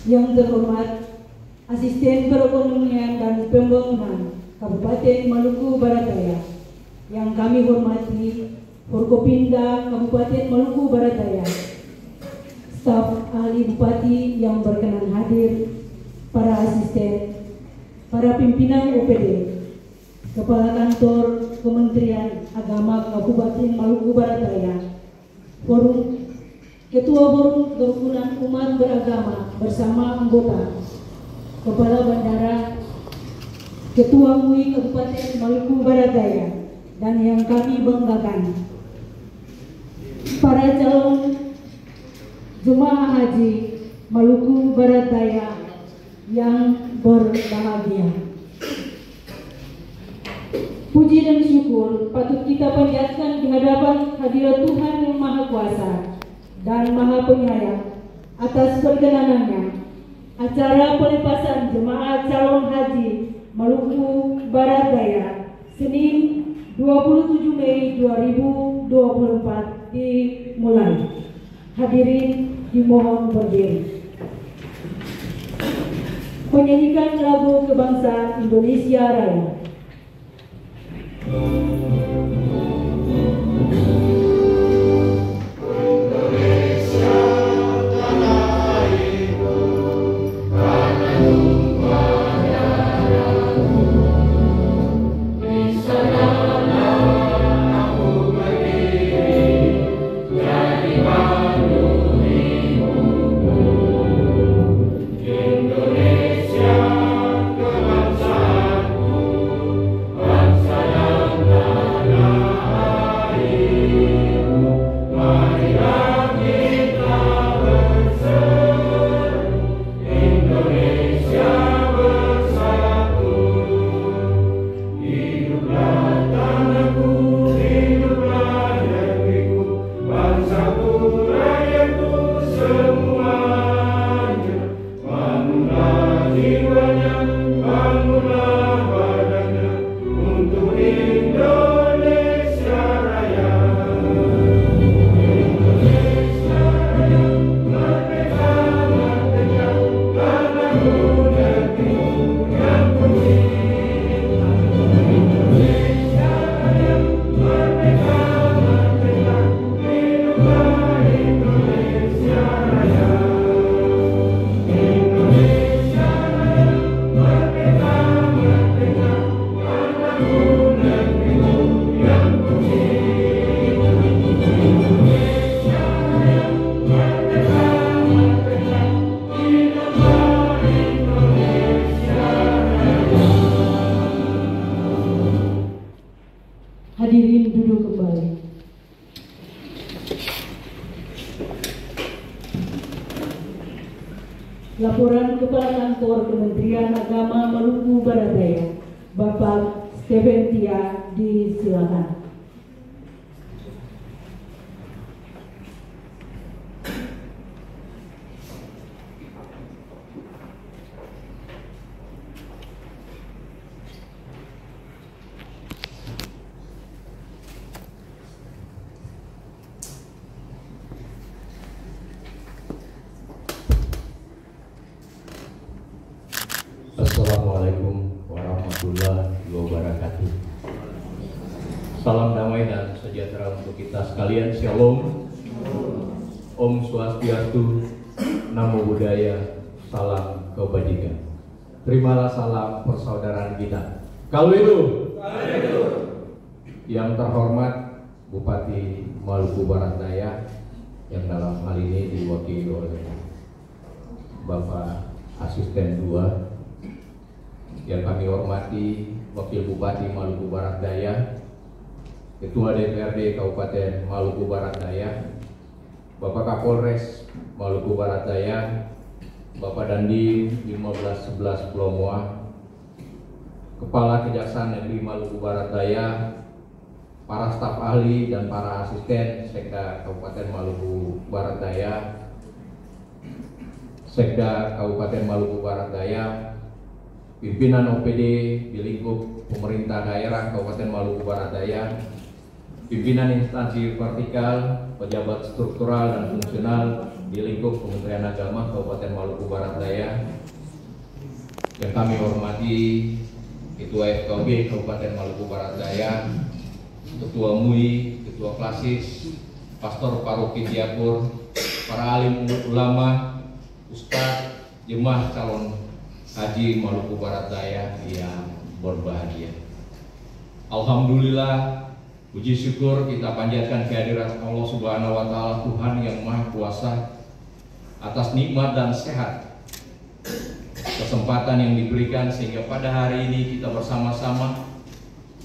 Yang terhormat Asisten Perekonomian dan Pembangunan Kabupaten Maluku Barat Daya, yang kami hormati Forkopimda Kabupaten Maluku Barat Daya, staf ahli bupati yang berkenan hadir, para asisten, para pimpinan OPD, Kepala Kantor Kementerian Agama Kabupaten Maluku Barat Daya, Ketua Forum Kerukunan Umat Beragama bersama anggota, Kepala Bandara, Ketua MUI Kabupaten Maluku Barat Daya, dan yang kami banggakan, para calon jemaah haji Maluku Barat Daya yang berbahagia. Puji dan syukur patut kita panjatkan di hadapan hadirat Tuhan yang Maha Kuasa dan Maha Penyayang atas perkenanannya acara pelepasan jemaah calon haji Maluku Barat Daya Senin 27 Mei 2024 dimulai. Hadirin dimohon berdiri. Menyanyikan lagu kebangsaan Indonesia Raya. Hadirin duduk kembali. Laporan Kepala Kantor Kementerian Agama Maluku Barat Daya, Bapak Stephen Tia, disilakan. Assalamualaikum warahmatullahi wabarakatuh. Salam damai dan sejahtera untuk kita sekalian. Shalom. Om Swastiastu, Namo Buddhaya, salam kebajikan. Terimalah salam persaudaraan kita. Kalau itu, yang terhormat Bupati Maluku Barat Daya, yang dalam hal ini diwakili oleh Bapak Asisten 2, yang kami hormati Wakil Bupati Maluku Barat Daya, Ketua DPRD Kabupaten Maluku Barat Daya, Bapak Kapolres Maluku Barat Daya, Bapak Dandim 1511 Pulau Moa, Kepala Kejaksaan Negeri Maluku Barat Daya, para staf ahli dan para asisten Sekda Kabupaten Maluku Barat Daya, Sekda Kabupaten Maluku Barat Daya, pimpinan OPD di lingkup pemerintah daerah Kabupaten Maluku Barat Daya, pimpinan instansi vertikal, pejabat struktural dan fungsional di lingkup Kementerian Agama Kabupaten Maluku Barat Daya, yang kami hormati Ketua FKB Kabupaten Maluku Barat Daya, Ketua MUI, Ketua Klasis, Pastor Paroki Ciapur, para alim ulama, Ustadz, jemaah calon haji Maluku Barat Daya yang berbahagia. Alhamdulillah, puji syukur kita panjatkan kehadiran Allah Subhanahu wa Ta'ala, Tuhan yang Maha Kuasa, atas nikmat dan sehat kesempatan yang diberikan sehingga pada hari ini kita bersama-sama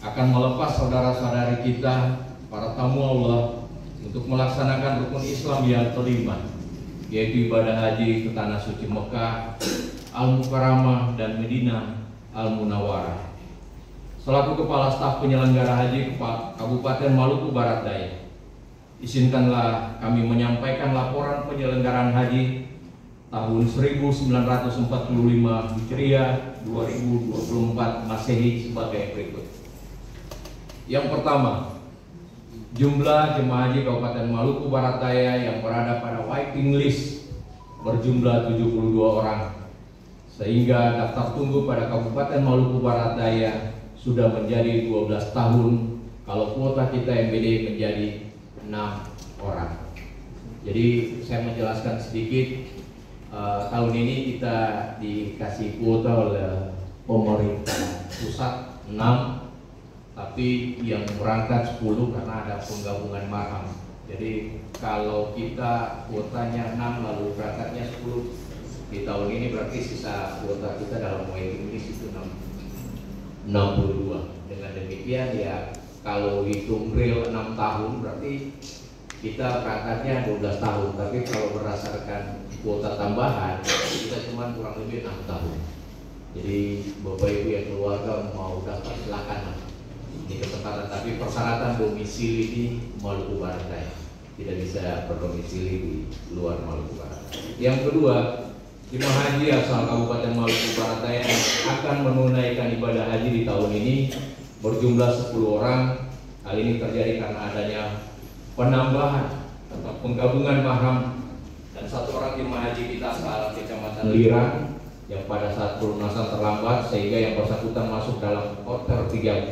akan melepas saudara-saudari kita, para tamu Allah, untuk melaksanakan rukun Islam yang kelima, yaitu ibadah haji ke Tanah Suci Mekah, Al-Mukarramah dan Medina Al-Munawwarah. Selaku Kepala Staf Penyelenggara Haji Kabupaten Maluku Barat Daya, izinkanlah kami menyampaikan laporan penyelenggaraan haji tahun 1945 Hijriah 2024 Masehi sebagai berikut. Yang pertama, jumlah jemaah haji Kabupaten Maluku Barat Daya yang berada pada waiting list berjumlah 72 orang, sehingga daftar tunggu pada Kabupaten Maluku Barat Daya sudah menjadi 12 tahun, kalau kuota kita MBD menjadi 6 orang. Jadi saya menjelaskan sedikit, tahun ini kita dikasih kuota oleh pemerintah pusat 6, tapi yang berangkat 10 karena ada penggabungan maham. Jadi kalau kita kuotanya 6 lalu berangkatnya 10, di tahun ini berarti sisa kuota kita dalam waiting list itu 62. Dengan demikian ya, kalau hitung real 6 tahun berarti kita berangkatnya 12 tahun, tapi kalau berdasarkan kuota tambahan kita cuma kurang lebih 6 tahun. Jadi Bapak Ibu yang keluarga mau daftar silakan di kesempatan, tapi persyaratan domisili di Maluku Barat Daya, tidak bisa berdomisili di luar Maluku Barat. Yang kedua, jemaah haji asal Kabupaten Maluku Barat Daya akan menunaikan ibadah haji di tahun ini berjumlah 10 orang. Hal ini terjadi karena adanya penambahan atau penggabungan mahram dan 1 orang jemaah haji kita asal Kecamatan Lirang yang pada saat pelunasan terlambat, sehingga yang bersangkutan masuk dalam kloter 34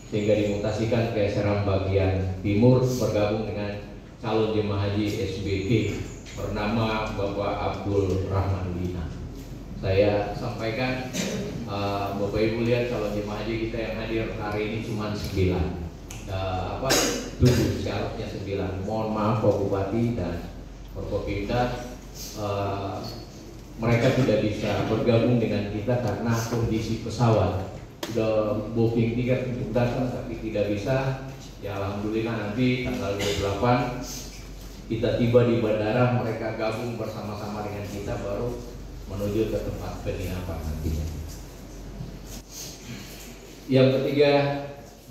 sehingga dimutasikan ke Seram bagian timur, bergabung dengan calon jemaah haji SBK bernama Bapak Abdul Rahman Wina. Saya sampaikan, Bapak Ibu lihat calon jemaah haji kita yang hadir hari ini cuma 9, 7, syaratnya 9. Mohon maaf Pak Bupati dan Forkopimda, mereka tidak bisa bergabung dengan kita karena kondisi pesawat. Sudah booking tiket untuk datang tapi tidak bisa. Ya alhamdulillah nanti tanggal 28 kita tiba di bandara, mereka gabung bersama-sama dengan kita baru menuju ke tempat penginapan nantinya. Yang ketiga,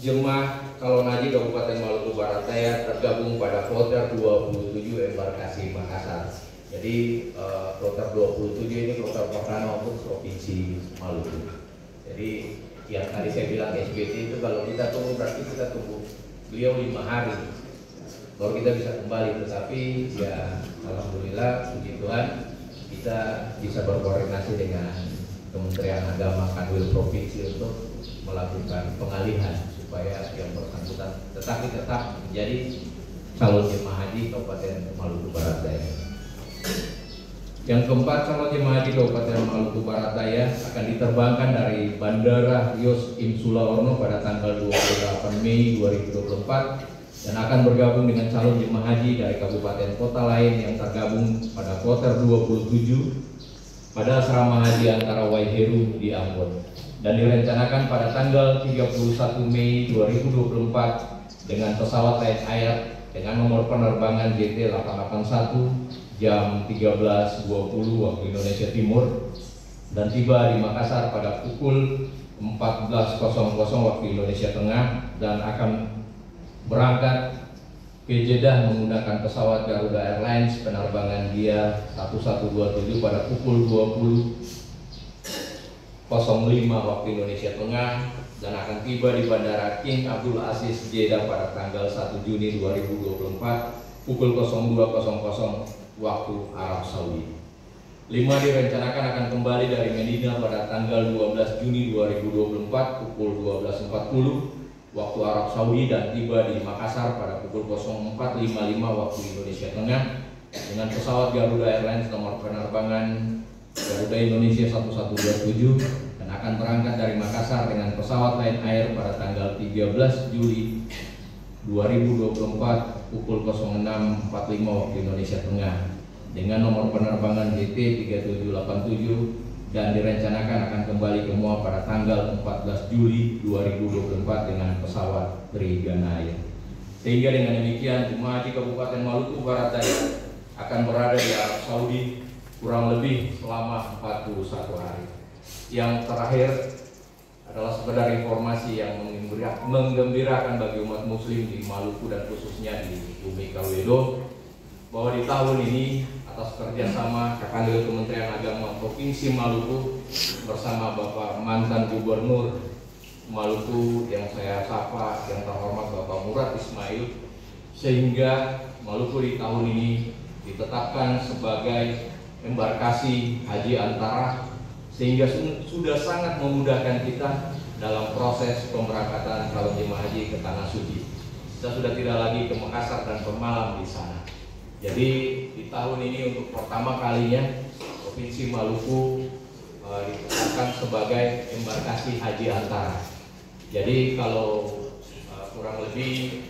jemaah calon haji Kabupaten Maluku Barat Daya tergabung pada kloter 27 embarkasi Makassar. Jadi kloter 27 ini kloter pertama untuk Provinsi Maluku. Jadi yang tadi saya bilang SBT itu kalau kita tunggu berarti kita tunggu beliau 5 hari baru kita bisa kembali, tetapi ya alhamdulillah puji Tuhan kita bisa berkoordinasi dengan Kementerian Agama Kanwil Provinsi untuk melakukan pengalihan supaya yang bersangkutan tetap menjadi calon jemaah haji Kabupaten Maluku Barat Daya. Yang keempat, calon jemaah haji Kabupaten Maluku Barat Daya akan diterbangkan dari Bandara Yos Insula Orno pada tanggal 28 Mei 2024 dan akan bergabung dengan calon jemaah haji dari kabupaten kota lain yang tergabung pada kloter 27 pada asrama haji antara Waiheru di Ambon, dan direncanakan pada tanggal 31 Mei 2024 dengan pesawat Lion Air dengan nomor penerbangan JT881 jam 13.20 waktu Indonesia Timur dan tiba di Makassar pada pukul 14.00 waktu Indonesia Tengah dan akan berangkat ke Jeddah menggunakan pesawat Garuda Airlines penerbangan dia 1127 pada pukul 20.05 waktu Indonesia Tengah dan akan tiba di Bandara King Abdul Aziz Jeddah pada tanggal 1 Juni 2024 pukul 02.00 waktu Arab Saudi. 5 direncanakan akan kembali dari Medina pada tanggal 12 Juni 2024 pukul 12.40 waktu Arab Saudi dan tiba di Makassar pada pukul 04.55 waktu Indonesia Tengah dengan pesawat Garuda Airlines nomor penerbangan Garuda Indonesia 1127 dan akan berangkat dari Makassar dengan pesawat Lion Air pada tanggal 13 Juli 2024 pukul 06.45 waktu Indonesia Tengah dengan nomor penerbangan GT 3787 dan direncanakan akan kembali ke Mua pada tanggal 14 Juli 2024 dengan pesawat Trigana Air. Sehingga dengan demikian jemaah haji Kabupaten Maluku Barat Daya akan berada di Arab Saudi kurang lebih selama 41 hari. Yang terakhir adalah sekedar informasi yang menggembirakan bagi umat muslim di Maluku dan khususnya di Bumi Kawedo bahwa di tahun ini atas kerjasama Kakandil Kementerian Agama Provinsi Maluku bersama Bapak mantan Gubernur Maluku yang saya sapa yang terhormat Bapak Murad Ismail, sehingga Maluku di tahun ini ditetapkan sebagai embarkasi haji antara, sehingga sudah sangat memudahkan kita dalam proses pemberangkatan calon jemaah haji ke Tanah Suci. Kita sudah tidak lagi ke Makassar dan Pemalang di sana. Jadi di tahun ini untuk pertama kalinya Provinsi Maluku ditetapkan sebagai embarkasi haji antara. Jadi kalau kurang lebih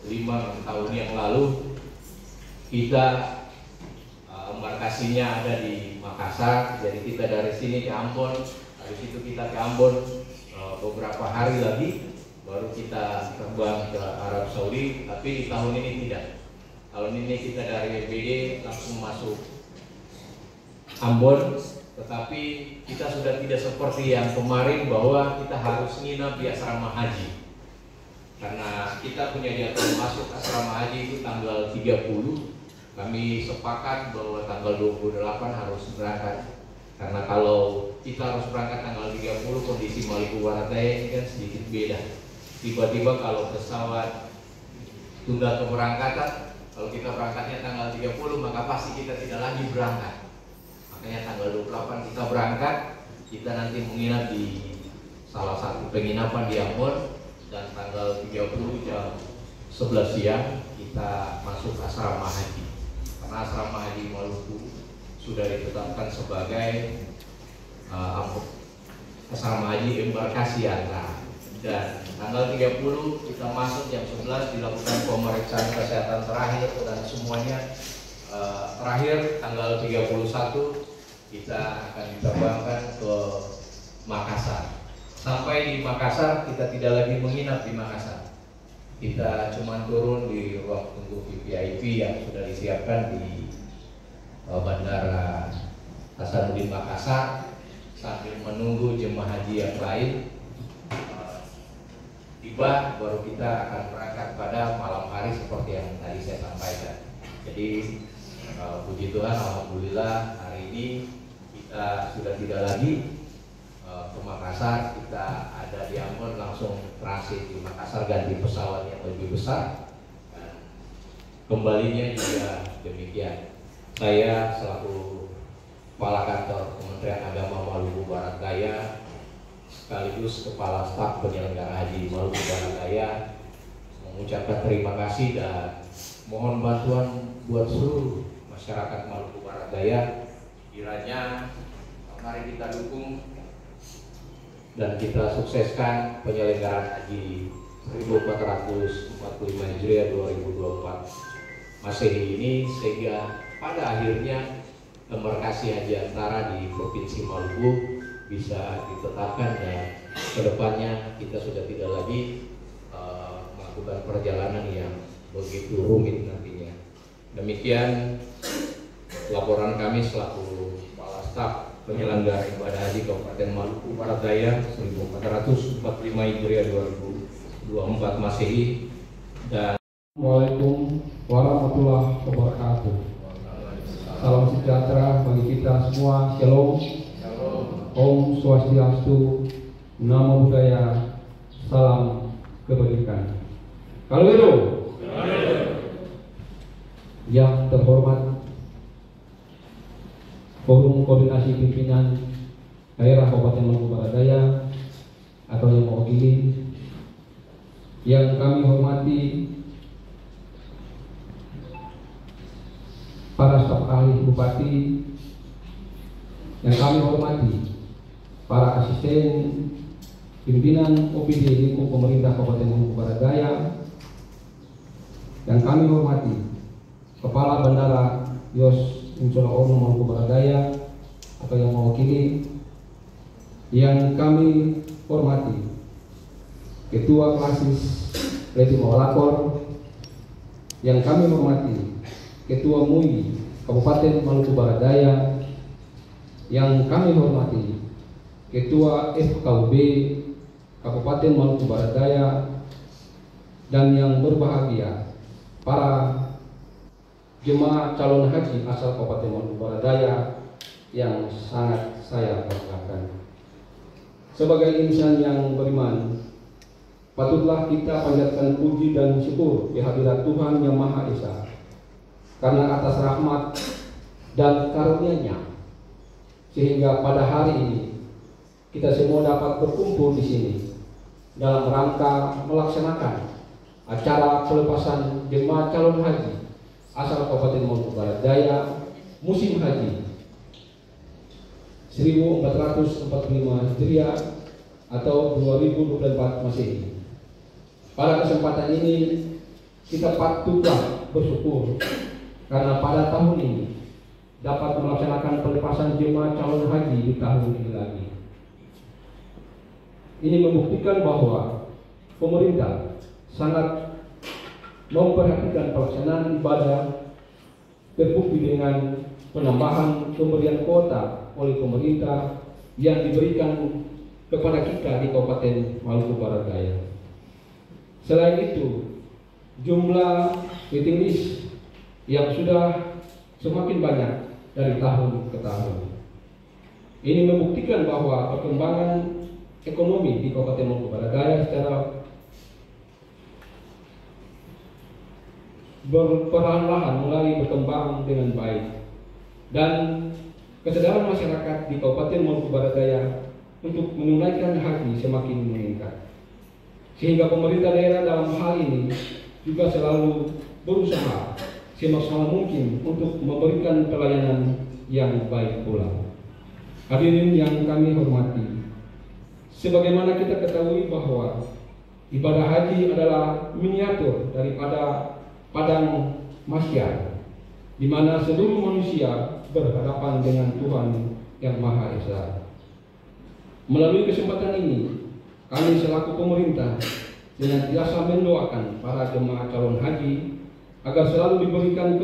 5 tahun yang lalu kita embarkasinya ada di Makassar, jadi kita dari sini ke Ambon, dari situ kita ke Ambon beberapa hari lagi baru kita terbang ke Arab Saudi. Tapi di tahun ini tidak. Tahun ini kita dari BD langsung masuk Ambon, tetapi kita sudah tidak seperti yang kemarin bahwa kita harus nginap di asrama haji. Karena kita punya jadwal masuk asrama haji itu tanggal 30. Kami sepakat bahwa tanggal 28 harus berangkat. Karena kalau kita harus berangkat tanggal 30, kondisi Maluku Barat Daya ini kan sedikit beda. Tiba-tiba kalau pesawat tunda keberangkatan, kalau kita berangkatnya tanggal 30 maka pasti kita tidak lagi berangkat. Makanya tanggal 28 kita berangkat, kita nanti menginap di salah satu penginapan di Ambon, dan tanggal 30 jam 11 siang kita masuk asrama haji. Karena asrama haji Maluku sudah ditetapkan sebagai asrama haji embarkasi antara. Dan tanggal 30 kita masuk jam 11, dilakukan pemeriksaan kesehatan terakhir dan semuanya terakhir tanggal 31 kita akan diterbangkan ke Makassar. Sampai di Makassar kita tidak lagi menginap di Makassar. Kita cuma turun di ruang tunggu VIP yang sudah disiapkan di Bandara Hasanuddin Makassar sambil menunggu jemaah haji yang lain tiba, baru kita akan berangkat pada malam hari seperti yang tadi saya sampaikan. Jadi puji Tuhan, alhamdulillah hari ini kita sudah tidak lagi ke Makassar, kita ada di Ambon, langsung transit di Makassar, ganti pesawat yang lebih besar, dan kembalinya juga demikian. Saya selaku Kepala Kantor Kementerian Agama Maluku Barat Daya sekaligus Kepala Staf Penyelenggara Haji Maluku Barat Daya mengucapkan terima kasih dan mohon bantuan buat seluruh masyarakat Maluku Barat Daya. Kiranya mari kita dukung dan kita sukseskan penyelenggaraan haji 1445 Hijriah 2024 Masehi ini, sehingga pada akhirnya embarkasi haji antara di Provinsi Maluku bisa ditetapkan, dan kedepannya kita sudah tidak lagi melakukan perjalanan yang begitu rumit nantinya. Demikian laporan kami selaku Kepala Staf Penyelenggara Ibadah Haji Kabupaten Maluku Barat Daya 1445 Hijriah 2024 Masehi. Dan Assalamualaikum warahmatullahi wabarakatuh. Salam sejahtera bagi kita semua. Shalom. Om Swastiastu, Namo Buddhaya, salam kebajikan. Kalau itu, yang terhormat Forum Koordinasi Pimpinan Daerah Kabupaten Maluku Barat Daya atau yang mewakili, yang kami hormati para staf ahli bupati, yang kami hormati para asisten pimpinan OPD lingkup pemerintah Kabupaten Maluku Barat Daya, yang kami hormati Kepala Bandara Yos Insya Allah Maluku Barat Daya atau yang mewakili, yang kami hormati Ketua Klasis Leti Mawalakor, yang kami hormati Ketua MUI Kabupaten Maluku Barat Daya, yang kami hormati Ketua FKUB Kabupaten Maluku Barat Daya, dan yang berbahagia para jemaah calon haji asal Kabupaten Maluku Barat Daya yang sangat saya banggakan. Sebagai insan yang beriman, patutlah kita panjatkan puji dan syukur kehadirat Tuhan Yang Maha Esa karena atas rahmat dan karunia-Nya, sehingga pada hari ini kita semua dapat berkumpul di sini dalam rangka melaksanakan acara pelepasan jemaah calon haji asal Kabupaten Maluku Barat Daya musim haji 1445 Hijriah atau 2024 Masehi. Pada kesempatan ini kita patutlah bersyukur karena pada tahun ini dapat melaksanakan pelepasan jemaah calon haji di tahun ini lagi. Ini membuktikan bahwa pemerintah sangat memperhatikan pelaksanaan ibadah, terbukti dengan penambahan pemberian kuota oleh pemerintah yang diberikan kepada kita di Kabupaten Maluku Barat Daya. Selain itu, jumlah waiting list yang sudah semakin banyak dari tahun ke tahun. Ini membuktikan bahwa perkembangan ekonomi di Kabupaten Maluku Barat Daya secara perlahan-lahan mulai berkembang dengan baik, dan kesadaran masyarakat di Kabupaten Maluku Barat Daya untuk menunaikan haji semakin meningkat, sehingga pemerintah daerah dalam hal ini juga selalu berusaha semaksimal mungkin untuk memberikan pelayanan yang baik pula. Hadirin yang kami hormati, sebagaimana kita ketahui bahwa ibadah haji adalah miniatur daripada padang mahsyar, di mana seluruh manusia berhadapan dengan Tuhan Yang Maha Esa. Melalui kesempatan ini, kami selaku pemerintah dengan biasa mendoakan para jemaah calon haji agar selalu diberikan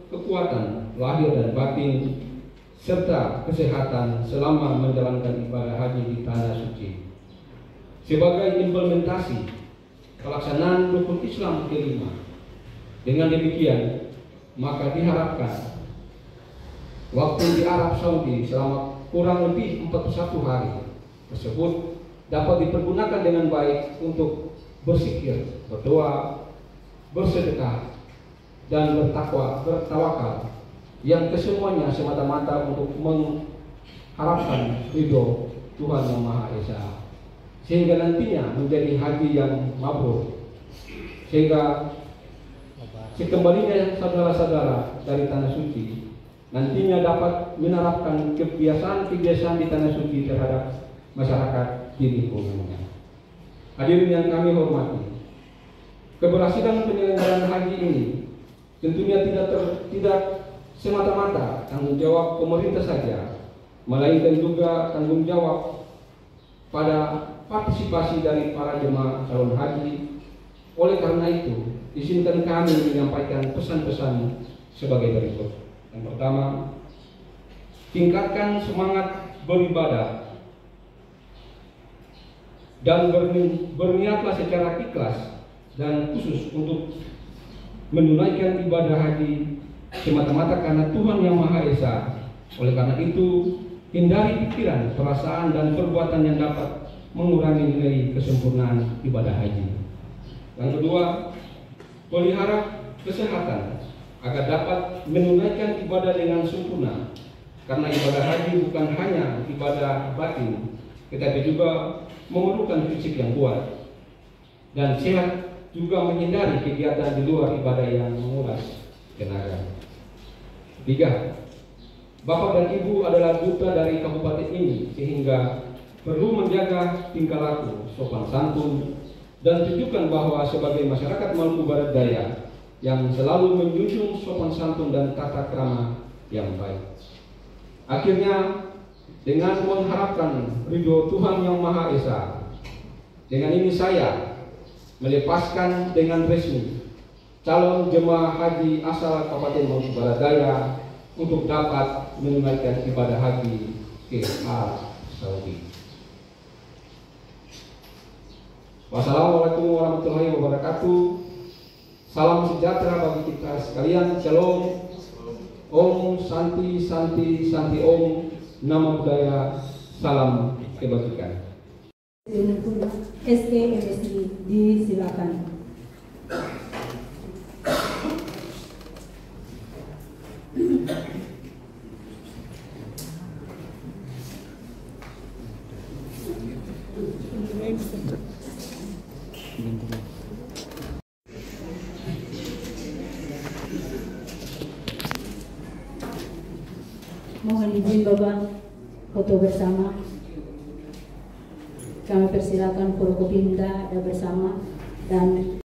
kekuatan lahir dan batin serta kesehatan selama menjalankan ibadah haji di tanah suci. Sebagai implementasi pelaksanaan rukun Islam kelima, dengan demikian maka diharapkan waktu di Arab Saudi selama kurang lebih 41 hari tersebut dapat dipergunakan dengan baik untuk berzikir, berdoa, bersedekah, dan bertawakal, yang kesemuanya semata-mata untuk mengharapkan ridho Tuhan Yang Maha Esa, sehingga nantinya menjadi haji yang mabrur, sehingga sekembalinya saudara-saudara dari tanah suci nantinya dapat menerapkan kebiasaan-kebiasaan di tanah suci terhadap masyarakat di lingkungannya. Hadirin yang kami hormati, keberhasilan penyelenggaraan haji ini tentunya tidak semata-mata tanggung jawab pemerintah saja, melainkan juga tanggung jawab pada partisipasi dari para jemaah calon haji. Oleh karena itu, izinkan kami menyampaikan pesan-pesan sebagai berikut. Yang pertama, tingkatkan semangat beribadah dan berniatlah secara ikhlas dan khusus untuk menunaikan ibadah haji semata-mata karena Tuhan Yang Maha Esa. Oleh karena itu, hindari pikiran, perasaan, dan perbuatan yang dapat mengurangi nilai kesempurnaan ibadah haji. Yang kedua, pelihara kesehatan agar dapat menunaikan ibadah dengan sempurna karena ibadah haji bukan hanya ibadah batin, tetapi juga memerlukan fisik yang kuat dan sehat, juga menghindari kegiatan di luar ibadah yang menguras tenaga. 3. Bapak dan Ibu adalah duta dari kabupaten ini, sehingga perlu menjaga tingkah laku, sopan santun, dan tunjukkan bahwa sebagai masyarakat Maluku Barat Daya yang selalu menjunjung sopan santun dan tata krama yang baik. Akhirnya, dengan mengharapkan ridho Tuhan Yang Maha Esa, dengan ini saya melepaskan dengan resmi calon jemaah haji asal Kabupaten Maluku Barat Daya untuk dapat menunaikan ibadah haji ke Arab Saudi. Wassalamualaikum warahmatullahi wabarakatuh. Salam sejahtera bagi kita sekalian. Shalom. Om Santi Santi Santi Om. Nama budaya. Salam kebajikan. SKMSI disilakan. Mohon izin Bapak foto bersama. Kami persilakan Forkopimda ada bersama dan